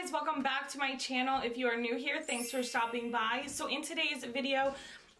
guys, welcome back to my channel. If you are new here, thanks for stopping by. So in today's video,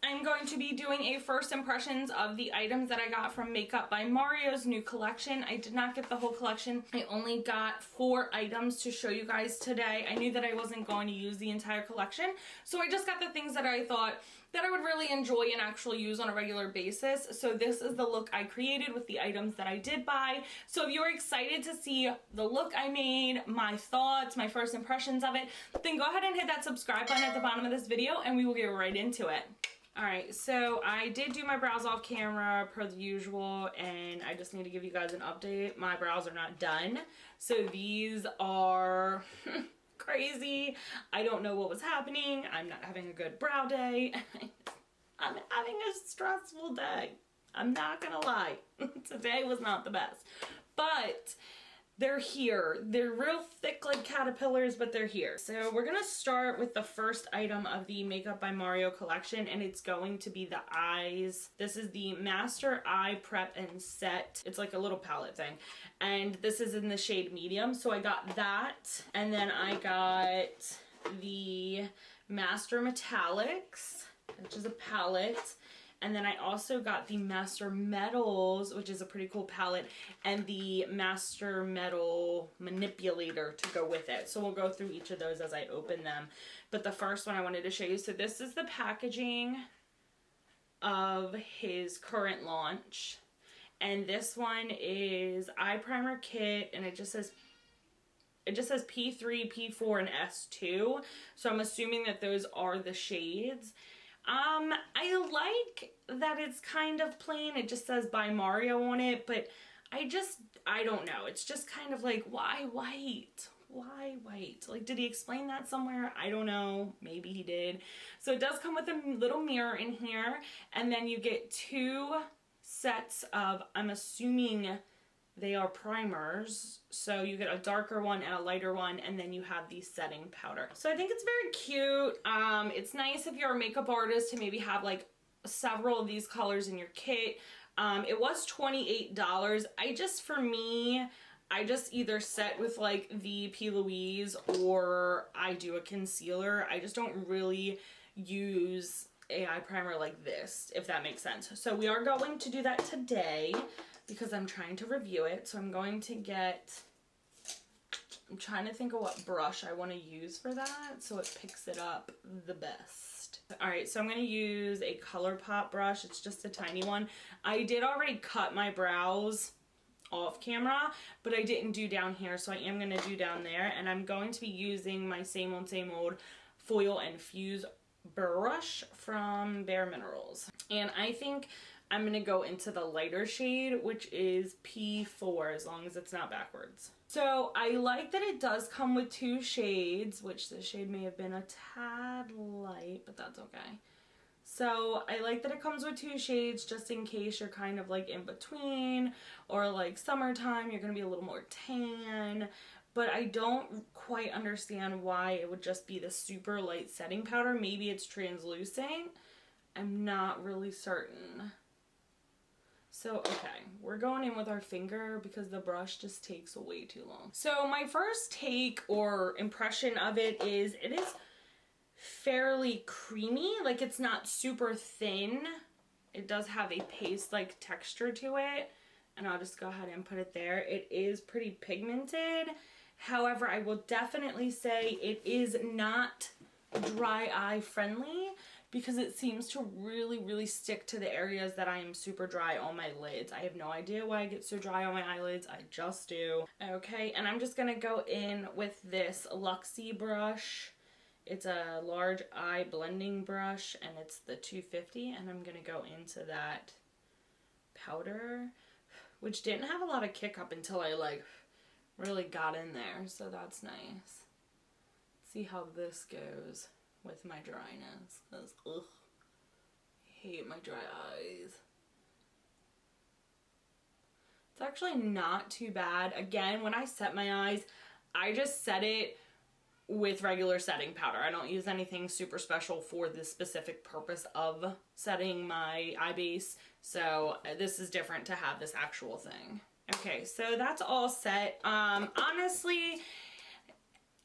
I'm going to be doing a first impressions of the items that I got from Makeup by Mario's new collection. I did not get the whole collection. I only got 4 items to show you guys today. I knew that I wasn't going to use the entire collection, so I just got the things that I thought that I would really enjoy and actually use on a regular basis. So this is the look I created with the items that I did buy. So if you're excited to see the look I made, my thoughts, my first impressions of it, then go ahead and hit that subscribe button at the bottom of this video and we will get right into it. Alright, so I did do my brows off camera per the usual, and I just need to give you guys an update. My brows are not done, so these are crazy. I don't know what was happening. I'm not having a good brow day. I'm having a stressful day. I'm not gonna lie. Today was not the best, but they're here. They're real thick like caterpillars, but they're here. So we're gonna start with the first item of the Makeup by Mario collection, and it's going to be the eyes. This is the Master Eye Prep and Set. It's like a little palette thing. And this is in the shade medium, so I got that. And then I got the Master Metallics, which is a palette. And then I also got the Master Metals, which is a pretty cool palette, and the Master Metal Manipulator to go with it. So we'll go through each of those as I open them. But the first one I wanted to show you, so this is the packaging of his current launch. And this one is eye primer kit, and it just says P3, P4, and S2. So I'm assuming that those are the shades. I like that it's kind of plain. It just says by Mario on it, but I don't know. It's just kind of like, why white? Why white? Like, did he explain that somewhere? I don't know. Maybe he did. So it does come with a little mirror in here, and then you get 2 sets of, I'm assuming they are primers. So you get a darker one and a lighter one, and then you have the setting powder. So I think it's very cute. It's nice if you're a makeup artist to maybe have like several of these colors in your kit. It was $28. For me, I just either set with like the P. Louise or I do a concealer. I just don't really use an eye primer like this, if that makes sense. So we are going to do that today because I'm trying to review it. So I'm going to get, I'm trying to think of what brush I want to use for that so it picks it up the best. Alright, so I'm going to use a ColourPop brush. It's just a tiny one. I did already cut my brows off camera, but I didn't do down here, so I am going to do down there. And I'm going to be using my same old foil and fuse brush from Bare Minerals. And I think I'm going to go into the lighter shade, which is P4, as long as it's not backwards. So I like that it does come with 2 shades, which this shade may have been a tad light, but that's okay. So I like that it comes with 2 shades just in case you're kind of like in between, or like summertime, you're going to be a little more tan. But I don't quite understand why it would just be the super light setting powder. Maybe it's translucent. I'm not really certain. So, okay, we're going in with our finger because the brush just takes way too long. So my first take or impression of it is fairly creamy. Like, it's not super thin. It does have a paste-like texture to it. And I'll just go ahead and put it there. It is pretty pigmented. However, I will definitely say it is not dry eye friendly because it seems to really stick to the areas that I am super dry on my lids. I have no idea why I get so dry on my eyelids. I just do. Okay, and I'm just going to go in with this Luxie brush. It's a large eye blending brush, and it's the 250, and I'm going to go into that powder, which didn't have a lot of kick up until I like really got in there, so that's nice. Let's see how this goes with my dryness, because ugh, I hate my dry eyes. It's actually not too bad. Again, when I set my eyes, I just set it with regular setting powder. I don't use anything super special for the specific purpose of setting my eye base, so this is different to have this actual thing. Okay, so that's all set. Honestly,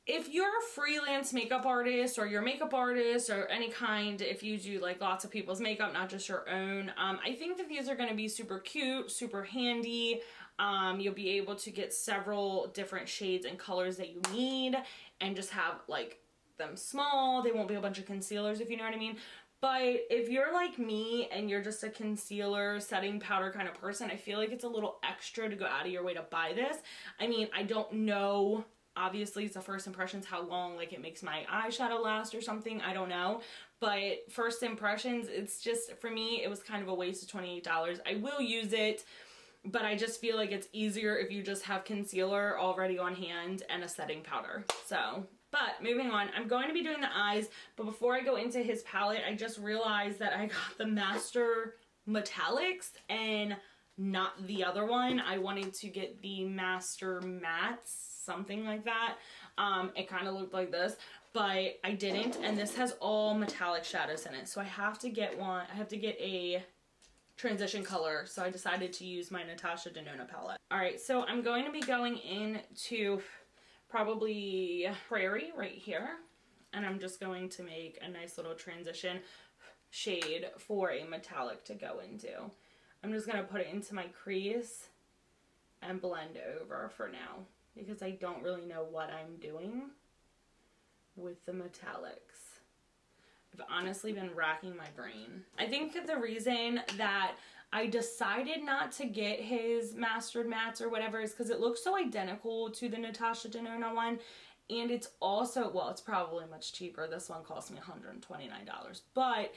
if you're a freelance makeup artist or you're a makeup artist or any kind, if you do like lots of people's makeup, not just your own, I think that these are going to be super cute, super handy. You'll be able to get several different shades and colors that you need and just have like them small. They won't be a bunch of concealers, if you know what I mean. But if you're like me and you're just a concealer, setting powder kind of person, I feel like it's a little extra to go out of your way to buy this. I mean, I don't know. Obviously, it's the first impressions, how long like it makes my eyeshadow last or something. I don't know. But first impressions, it's just, for me, it was kind of a waste of $28. I will use it, but I just feel like it's easier if you just have concealer already on hand and a setting powder. So, but moving on, I'm going to be doing the eyes. But before I go into his palette, I just realized that I got the Master Metallics and not the other one. I wanted to get the Master Mattes, something like that. It kind of looked like this, but I didn't, and this has all metallic shadows in it, so I have to get one. I have to get a transition color, so I decided to use my Natasha Denona palette. Alright, so I'm going to be going into probably Prairie right here, and I'm just going to make a nice little transition shade for a metallic to go into. I'm just going to put it into my crease and blend over for now, because I don't really know what I'm doing with the metallics. I've honestly been racking my brain. I think that the reason that I decided not to get his Mastered Mattes or whatever is because it looks so identical to the Natasha Denona one, and it's also, well, it's probably much cheaper. This one cost me $129, but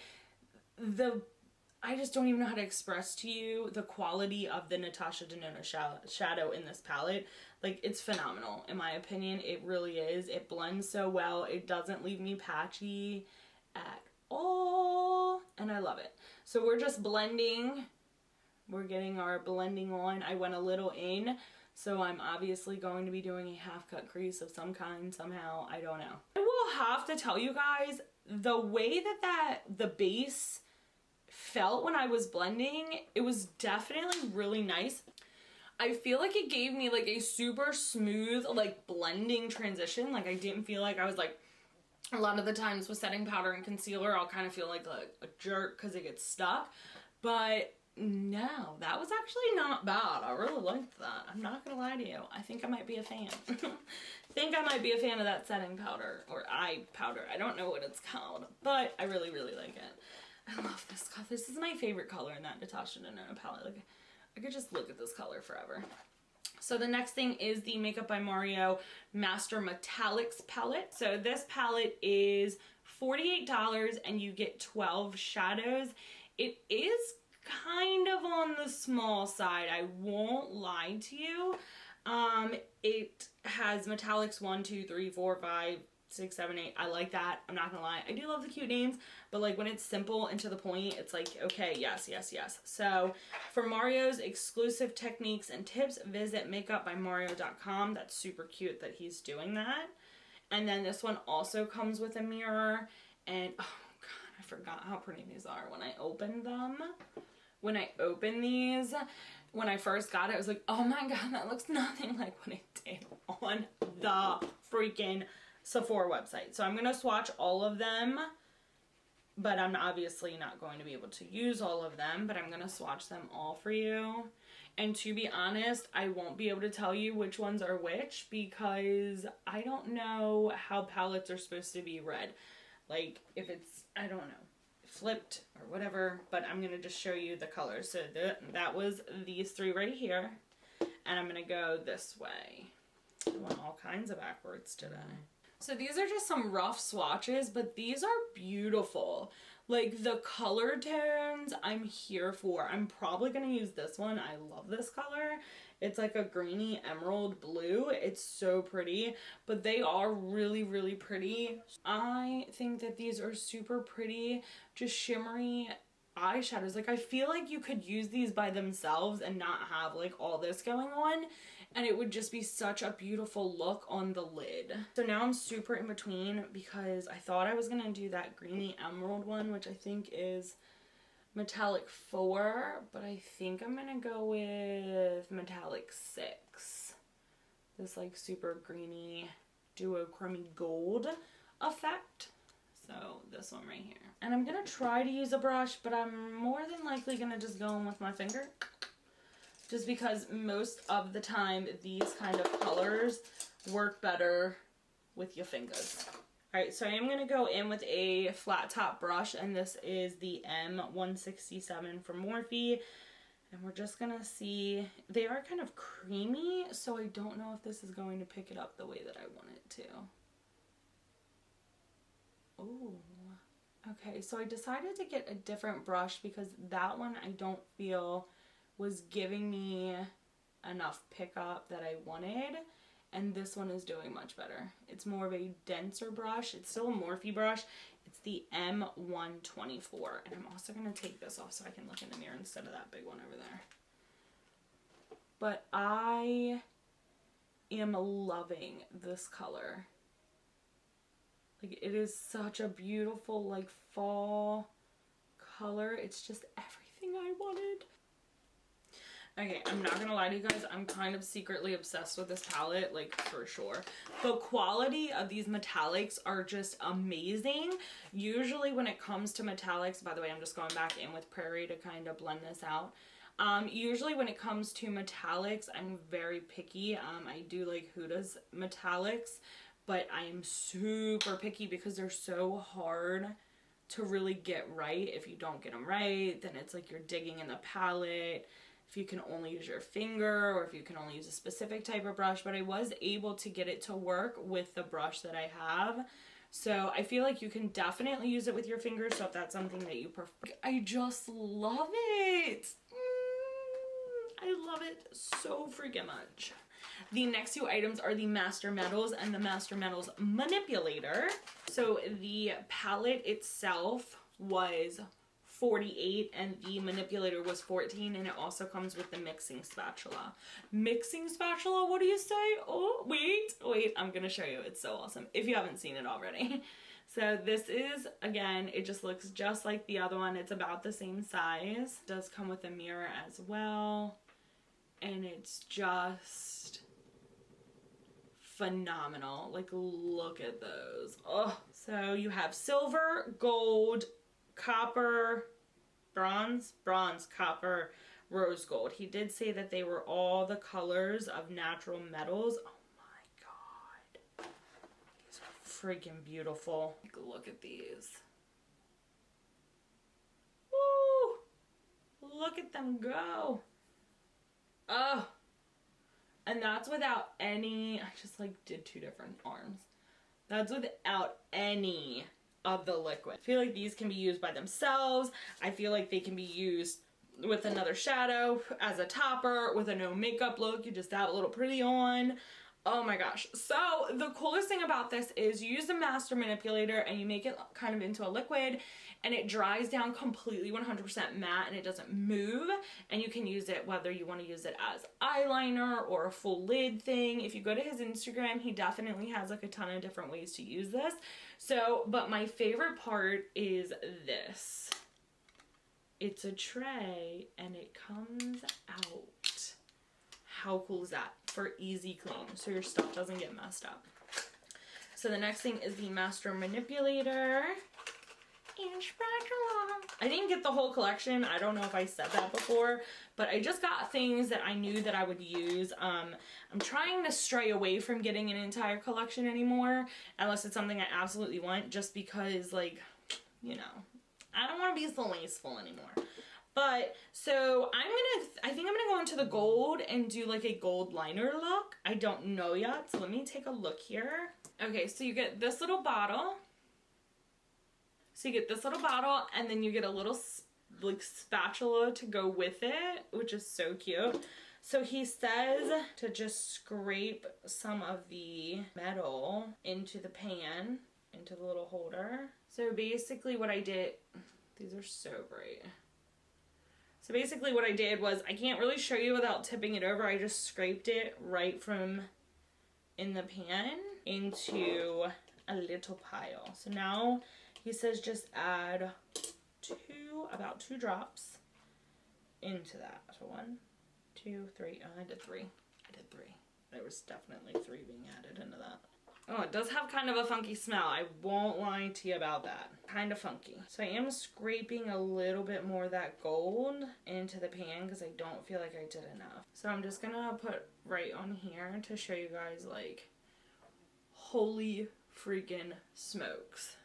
I just don't even know how to express to you the quality of the Natasha Denona shadow in this palette. Like, it's phenomenal, in my opinion. It really is. It blends so well. It doesn't leave me patchy at all, and I love it. So we're just blending. We're getting our blending on. I went a little in, so I'm obviously going to be doing a half-cut crease of some kind somehow. I don't know. I will have to tell you guys, the way that the base felt when I was blending, it was definitely really nice. I feel like it gave me like a super smooth like blending transition. Like, I didn't feel like I was like, a lot of the times with setting powder and concealer I'll kind of feel like a jerk because it gets stuck, but no, that was actually not bad. I really liked that. I'm not gonna lie to you. I think I might be a fan. Think I might be a fan of that setting powder or eye powder. I don't know what it's called, but I really, really like it. I love this color. This is my favorite color in that Natasha Denona palette. Like, I could just look at this color forever. So the next thing is the Makeup by Mario Master Metallics palette. So this palette is $48 and you get 12 shadows. It is kind of on the small side, I won't lie to you. It has metallics 1, 2, 3, 4, 5, 6, 7, 8. I like that. I'm not gonna lie. I do love the cute names, but like when it's simple and to the point, it's like, okay, yes, yes, yes. So for Mario's exclusive techniques and tips, visit makeupbymario.com. That's super cute that he's doing that. And then this one also comes with a mirror, and oh god, I forgot how pretty these are when I opened them. When I opened these, when I first got it, I was like, oh my god, that looks nothing like what it did on the freaking Sephora website. So I'm going to swatch all of them, but I'm obviously not going to be able to use all of them, but I'm going to swatch them all for you. And to be honest, I won't be able to tell you which ones are which because I don't know how palettes are supposed to be read. Like, if it's, I don't know, flipped or whatever, but I'm going to just show you the colors. So that was these three right here, and I'm going to go this way. I went all kinds of backwards today. So these are just some rough swatches, but these are beautiful. Like, the color tones I'm here for. I'm probably going to use this one. I love this color. It's like a greeny emerald blue. It's so pretty, but they are really, really pretty. I think that these are super pretty, just shimmery eyeshadows. Like, I feel like you could use these by themselves and not have like all this going on, and it would just be such a beautiful look on the lid. So now I'm super in between because I thought I was gonna do that greeny emerald one, which I think is metallic 4, but I think I'm gonna go with metallic 6. This like super greeny duochrome gold effect. So this one right here. And I'm gonna try to use a brush, but I'm more than likely gonna just go in with my finger. Just because most of the time these kind of colors work better with your fingers. Alright, so I am going to go in with a flat top brush, and this is the M167 from Morphe. And we're just going to see, they are kind of creamy, so I don't know if this is going to pick it up the way that I want it to. Ooh. Okay, so I decided to get a different brush because that one I don't feel was giving me enough pickup that I wanted, and this one is doing much better. It's more of a denser brush. It's still a Morphe brush. It's the M124, and I'm also going to take this off so I can look in the mirror instead of that big one over there. But I am loving this color. Like, it is such a beautiful, like, fall color. It's just everything I wanted. Okay, I'm not gonna lie to you guys, I'm kind of secretly obsessed with this palette, like, for sure. The quality of these metallics are just amazing. Usually when it comes to metallics, by the way, I'm just going back in with Prairie to kind of blend this out. Usually when it comes to metallics, I'm very picky. I do like Huda's metallics, but I am super picky because they're so hard to really get right. If you don't get them right, then it's like you're digging in the palette. If you can only use your finger, or if you can only use a specific type of brush, but I was able to get it to work with the brush that I have. So I feel like you can definitely use it with your fingers, so if that's something that you prefer. I just love it. I love it so freaking much. The next two items are the Master Metals and the Master Metals Manipulator. So the palette itself was $48 and the manipulator was $14, and it also comes with the mixing spatula. Mixing spatula, what do you say? Oh, wait, I'm gonna show you. It's so awesome if you haven't seen it already. So this is, again, it just looks just like the other one. It's about the same size. It does come with a mirror as well, and it's just phenomenal. Like, look at those. Oh, so you have silver, gold, copper, bronze, copper, rose gold. He did say that they were all the colors of natural metals. Oh my god. These are freaking beautiful. Look at these. Woo! Look at them go. Oh. And that's without any, I just like did two different arms. That's without any of the liquid. I feel like these can be used by themselves. I feel like they can be used with another shadow, as a topper, with a no makeup look. You just have a little pretty on. Oh my gosh. So the coolest thing about this is you use the Master Manipulator and you make it kind of into a liquid, and it dries down completely 100% matte, and it doesn't move, and you can use it whether you want to use it as eyeliner or a full lid thing. If you go to his Instagram, he definitely has like a ton of different ways to use this. So, but my favorite part is this. It's a tray and it comes out. How cool is that? For easy clean, so your stuff doesn't get messed up. So the next thing is the Master Manipulator and spatula. I didn't get the whole collection. I don't know if I said that before, but I just got things that I knew that I would use. I'm trying to stray away from getting an entire collection anymore, unless it's something I absolutely want, just because, like, you know, I don't want to be so wasteful anymore. But, so, I think I'm gonna go into the gold and do like a gold liner look. I don't know yet, so let me take a look here. Okay, so you get this little bottle. So you get this little bottle, and then you get a little like spatula to go with it, which is so cute. So he says to just scrape some of the metal into the pan, into the little holder. So basically what I did, these are so great. So basically what I did was, I can't really show you without tipping it over. I just scraped it right from in the pan into a little pile. So now he says just add about two drops into that. So 1, 2, 3. Oh, I did three. There was definitely 3 being added into that. Oh, it does have kind of a funky smell. I won't lie to you about that. Kind of funky. So I am scraping a little bit more of that gold into the pan because I don't feel like I did enough. So I'm just gonna put right on here to show you guys, like, holy freaking smokes.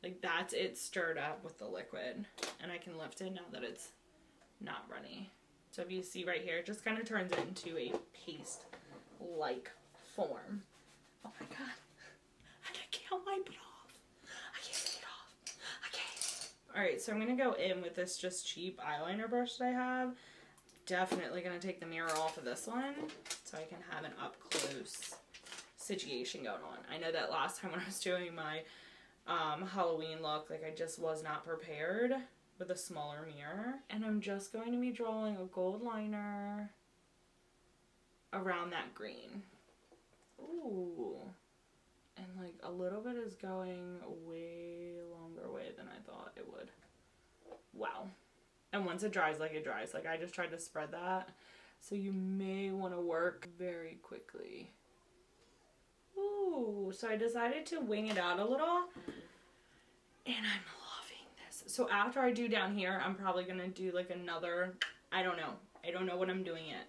Like, that's it stirred up with the liquid. And I can lift it now that it's not runny. So if you see right here, it just kind of turns it into a paste-like form. Oh my god. I can't wipe it off. I can't take it off. I can't. Alright, so I'm going to go in with this just cheap eyeliner brush that I have. Definitely going to take the mirror off of this one so I can have an up-close situation going on. I know that last time when I was doing my Halloween look, like, I just was not prepared with a smaller mirror. And I'm just going to be drawing a gold liner around that green. Ooh. And like a little bit is going way longer way than I thought it would. Wow. And once it dries, like, it dries. Like, I just tried to spread that. So you may want to work very quickly. Ooh. So I decided to wing it out a little. And I'm loving this. So after I do down here, I'm probably going to do like another, I don't know. I don't know what I'm doing yet.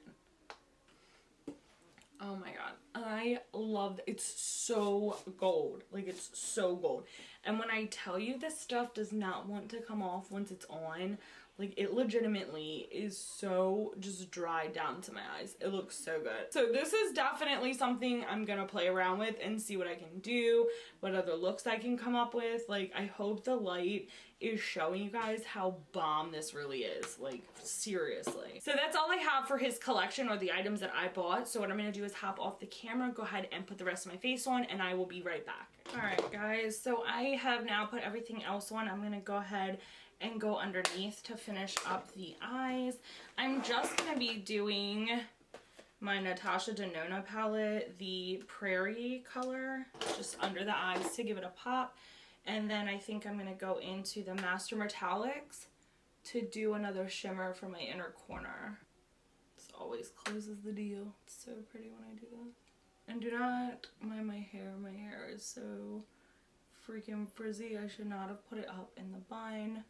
Oh my god, I love it. It's so gold. Like, it's so gold. And when I tell you this stuff does not want to come off once it's on, like, it legitimately is so just dried down to my eyes. It looks so good. So this is definitely something I'm gonna play around with and see what I can do, what other looks I can come up with. Like, I hope the light is showing you guys how bomb this really is. Like, seriously. So that's all I have for his collection, or the items that I bought. So what I'm gonna do is hop off the camera, go ahead and put the rest of my face on, and I will be right back. Alright guys, so I have now put everything else on. I'm gonna go ahead and go underneath to finish up the eyes. I'm just gonna be doing my Natasha Denona palette, the Prairie color, just under the eyes to give it a pop. And then I think I'm gonna go into the Master Metallics to do another shimmer for my inner corner. This always closes the deal. It's so pretty when I do that. And do not mind my hair. My hair is so freaking frizzy. I should not have put it up in the bun,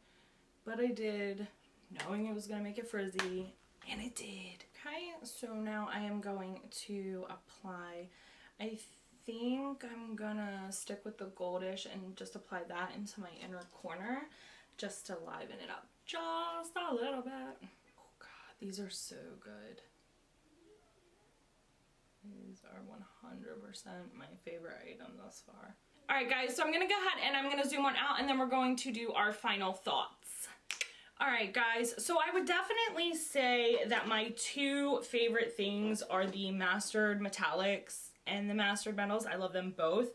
but I did, knowing it was gonna make it frizzy, and it did. Okay, so now I am going to apply, I think I'm gonna stick with the goldish and just apply that into my inner corner just to liven it up just a little bit. Oh god, these are so good. These are 100% my favorite item thus far. Alright guys, so I'm going to go ahead and I'm going to zoom on out, and then we're going to do our final thoughts. Alright guys, so I would definitely say that my two favorite things are the Mastered Metallics and the Mastered Metals. I love them both.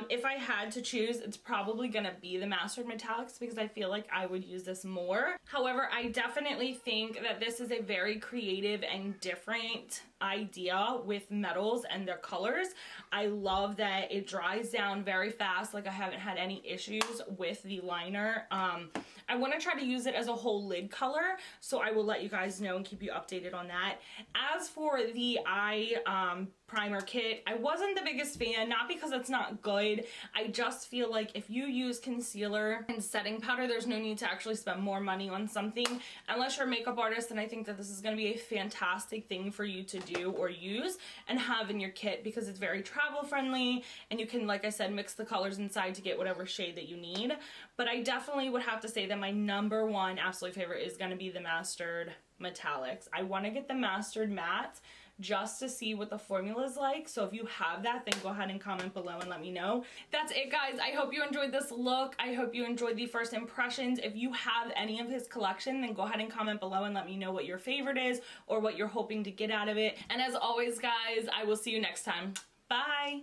If I had to choose, it's probably gonna be the Mastered Metallics because I feel like I would use this more. However, I definitely think that this is a very creative and different idea with metals and their colors. I love that it dries down very fast. Like, I haven't had any issues with the liner. I want to try to use it as a whole lid color, so I will let you guys know and keep you updated on that. As for the eye primer kit, I wasn't the biggest fan, not because it's not good. I just feel like if you use concealer and setting powder, there's no need to actually spend more money on something. Unless you're a makeup artist, then I think that this is going to be a fantastic thing for you to do or use and have in your kit because it's very travel friendly, and you can, like I said, mix the colors inside to get whatever shade that you need. But I definitely would have to say that my number one absolute favorite is going to be the Mastered Metallics. I want to get the Mastered Matte just to see what the formula is like. So if you have that, then go ahead and comment below and let me know. That's it guys. I hope you enjoyed this look. I hope you enjoyed the first impressions. If you have any of his collection, then go ahead and comment below and let me know what your favorite is or what you're hoping to get out of it. And as always guys, I will see you next time. Bye!